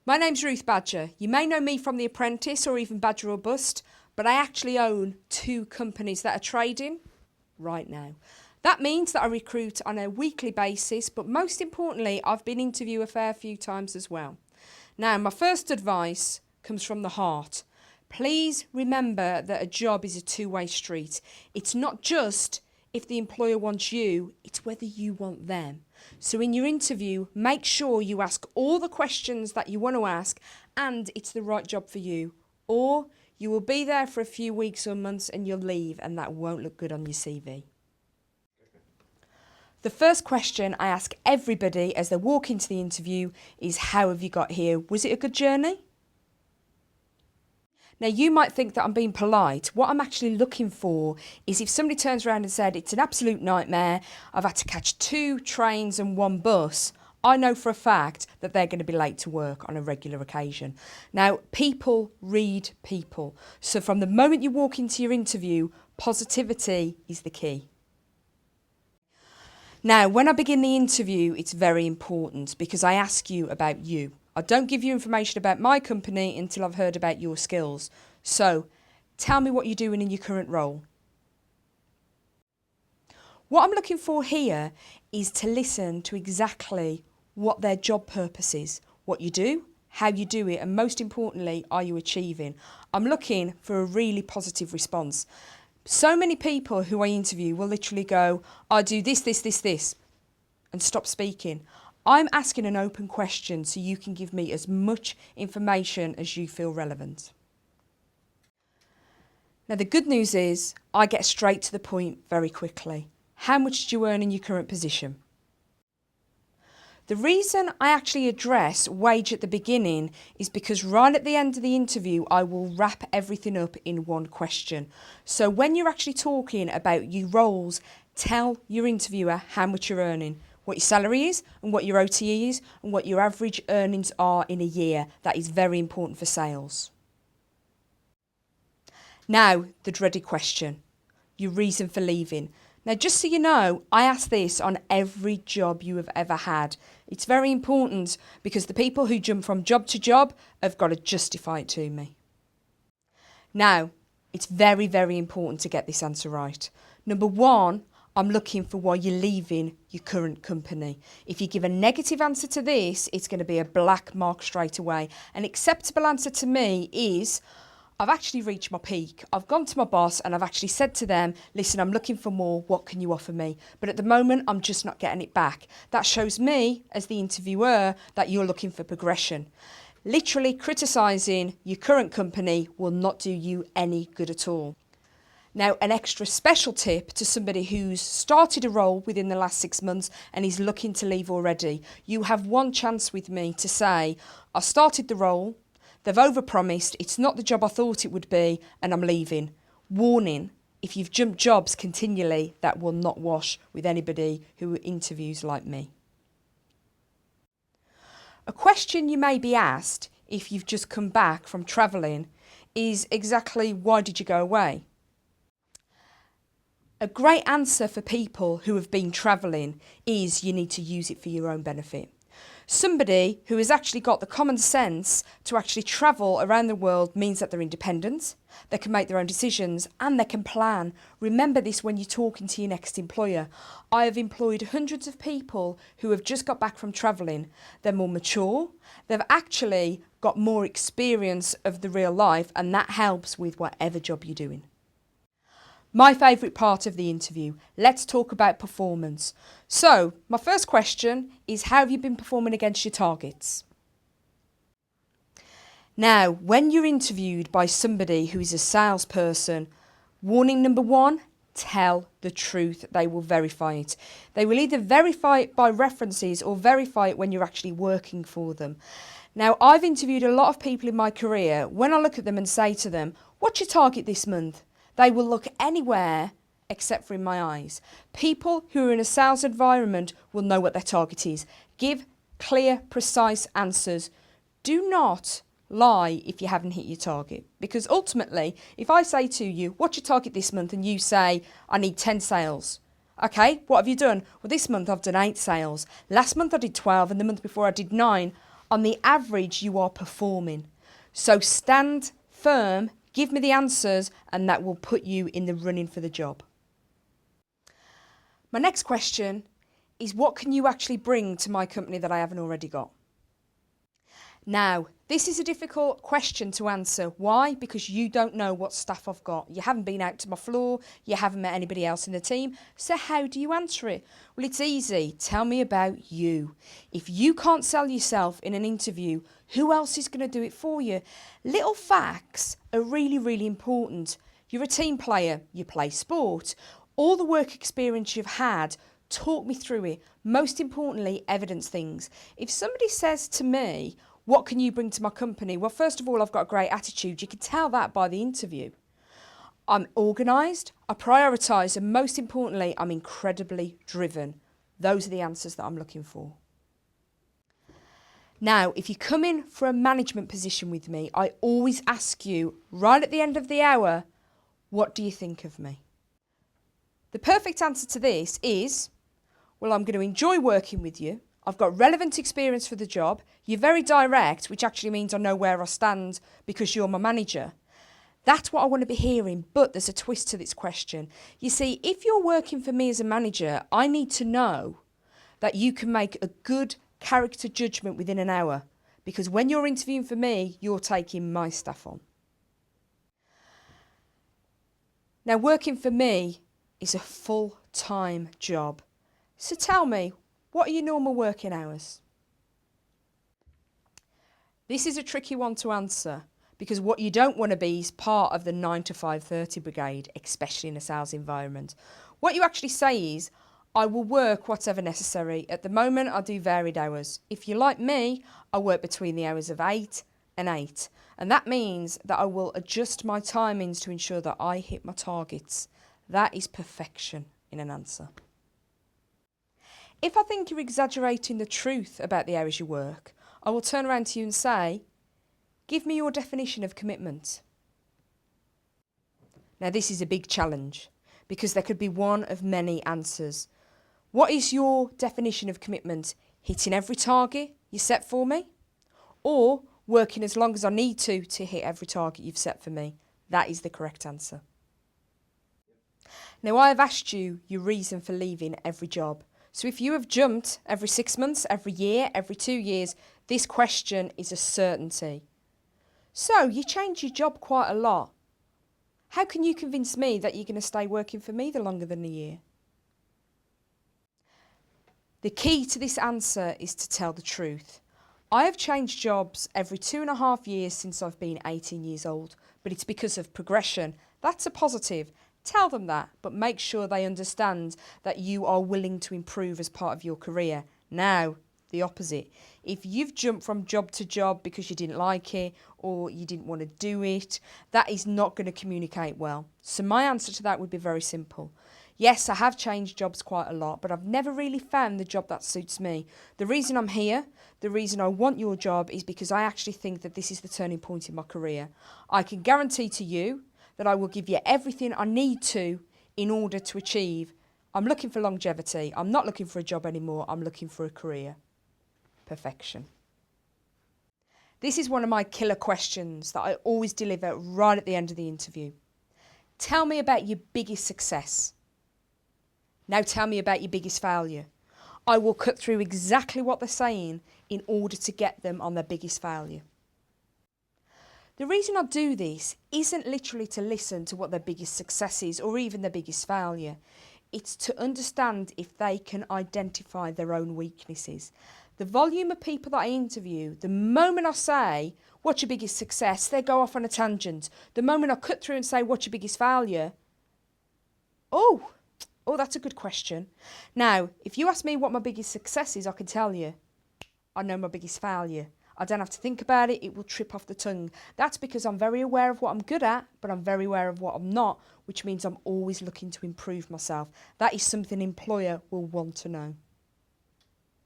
My name's Ruth Badger. You may know me from The Apprentice or even Badger or Bust, but I actually own 2 companies that are trading right now. That means that I recruit on a weekly basis, but most importantly, I've been interviewed a fair few times as well. Now, my first advice comes from the heart. Please remember that a job is a two-way street. It's not just if the employer wants you, it's whether you want them. So in your interview, make sure you ask all the questions that you want to ask and it's the right job for you. Or you will be there for a few weeks or months and you'll leave and that won't look good on your CV. The first question I ask everybody as they walk into the interview is, how have you got here? Was it a good journey? Now, you might think that I'm being polite. What I'm actually looking for is if somebody turns around and said, it's an absolute nightmare, I've had to catch 2 trains and 1 bus, I know for a fact that they're going to be late to work on a regular occasion. Now, people read people. So from the moment you walk into your interview, positivity is the key. Now, when I begin the interview, it's very important because I ask you about you. I don't give you information about my company until I've heard about your skills. So, tell me what you're doing in your current role. What I'm looking for here is to listen to exactly what their job purpose is, what you do, how you do it, and most importantly, are you achieving? I'm looking for a really positive response. So many people who I interview will literally go, I do this, and stop speaking. I'm asking an open question so you can give me as much information as you feel relevant. Now, the good news is I get straight to the point very quickly. How much do you earn in your current position? The reason I actually address wage at the beginning is because right at the end of the interview, I will wrap everything up in one question. So when you're actually talking about your roles, tell your interviewer how much you're earning, what your salary is and what your OTE is and what your average earnings are in a year. That is very important for sales. Now, the dreaded question, your reason for leaving. Now, just so you know, I ask this on every job you have ever had. It's very important because the people who jump from job to job have got to justify it to me. Now, it's very, very important to get this answer right. Number 1, I'm looking for why you're leaving your current company. If you give a negative answer to this, it's going to be a black mark straight away. An acceptable answer to me is, I've actually reached my peak. I've gone to my boss and I've actually said to them, listen, I'm looking for more. What can you offer me? But at the moment, I'm just not getting it back. That shows me, as the interviewer, that you're looking for progression. Literally criticising your current company will not do you any good at all. Now, an extra special tip to somebody who's started a role within the last 6 months and is looking to leave already. You have one chance with me to say, I started the role, they've overpromised, it's not the job I thought it would be, and I'm leaving. Warning, if you've jumped jobs continually, that will not wash with anybody who interviews like me. A question you may be asked if you've just come back from travelling is exactly, why did you go away? A great answer for people who have been travelling is you need to use it for your own benefit. Somebody who has actually got the common sense to actually travel around the world means that they're independent, they can make their own decisions and they can plan. Remember this when you're talking to your next employer. I have employed hundreds of people who have just got back from travelling. They're more mature, they've actually got more experience of the real life, and that helps with whatever job you're doing. My favourite part of the interview, let's talk about performance. So, my first question is, how have you been performing against your targets? Now, when you're interviewed by somebody who is a salesperson, warning number 1, tell the truth. They will verify it. They will either verify it by references or verify it when you're actually working for them. Now, I've interviewed a lot of people in my career. When I look at them and say to them, what's your target this month? They will look anywhere except for in my eyes. People who are in a sales environment will know what their target is. Give clear, precise answers. Do not lie if you haven't hit your target. Because ultimately, if I say to you, what's your target this month? And you say, I need 10 sales. Okay, what have you done? Well, this month I've done 8 sales. Last month I did 12 and the month before I did 9. On the average, you are performing. So stand firm, give me the answers, and that will put you in the running for the job. My next question is, what can you actually bring to my company that I haven't already got? Now, this is a difficult question to answer. Why? Because you don't know what staff I've got. You haven't been out to my floor. You haven't met anybody else in the team. So how do you answer it? Well, it's easy. Tell me about you. If you can't sell yourself in an interview, who else is going to do it for you? Little facts are really, really important. You're a team player. You play sport. All the work experience you've had, talk me through it. Most importantly, evidence things. If somebody says to me, what can you bring to my company? Well, first of all, I've got a great attitude. You can tell that by the interview. I'm organised, I prioritise, and most importantly, I'm incredibly driven. Those are the answers that I'm looking for. Now, if you come in for a management position with me, I always ask you, right at the end of the hour, what do you think of me? The perfect answer to this is, well, I'm going to enjoy working with you. I've got relevant experience for the job. You're very direct, which actually means I know where I stand because you're my manager. That's what I want to be hearing, but there's a twist to this question. You see, if you're working for me as a manager, I need to know that you can make a good character judgment within an hour, because when you're interviewing for me, you're taking my stuff on. Now, working for me is a full-time job. So tell me, what are your normal working hours? This is a tricky one to answer, because what you don't want to be is part of the 9 to 5:30 brigade, especially in a sales environment. What you actually say is, I will work whatever necessary. At the moment, I do varied hours. If you're like me, I work between the hours of 8 and 8. And that means that I will adjust my timings to ensure that I hit my targets. That is perfection in an answer. If I think you're exaggerating the truth about the hours you work, I will turn around to you and say, give me your definition of commitment. Now, this is a big challenge because there could be one of many answers. What is your definition of commitment? Hitting every target you set for me? Or working as long as I need to hit every target you've set for me? That is the correct answer. Now, I have asked you your reason for leaving every job. So if you have jumped every 6 months, every year, every 2 years, this question is a certainty. So you change your job quite a lot. How can you convince me that you're going to stay working for me the longer than a year? The key to this answer is to tell the truth. I have changed jobs every 2.5 years since I've been 18 years old, but it's because of progression. That's a positive. Tell them that, but make sure they understand that you are willing to improve as part of your career. Now, the opposite. If you've jumped from job to job because you didn't like it or you didn't want to do it, that is not going to communicate well. So my answer to that would be very simple. Yes, I have changed jobs quite a lot, but I've never really found the job that suits me. The reason I'm here, the reason I want your job is because I actually think that this is the turning point in my career. I can guarantee to you that I will give you everything I need to in order to achieve. I'm looking for longevity. I'm not looking for a job anymore. I'm looking for a career. Perfection. This is one of my killer questions that I always deliver right at the end of the interview. Tell me about your biggest success. Now tell me about your biggest failure. I will cut through exactly what they're saying in order to get them on their biggest failure. The reason I do this isn't literally to listen to what their biggest success is or even their biggest failure. It's to understand if they can identify their own weaknesses. The volume of people that I interview, the moment I say, what's your biggest success, they go off on a tangent. The moment I cut through and say, what's your biggest failure? Oh, that's a good question. Now, if you ask me what my biggest success is, I can tell you. I know my biggest failure. I don't have to think about it. It will trip off the tongue. That's because I'm very aware of what I'm good at, but I'm very aware of what I'm not, which means I'm always looking to improve myself. That is something an employer will want to know.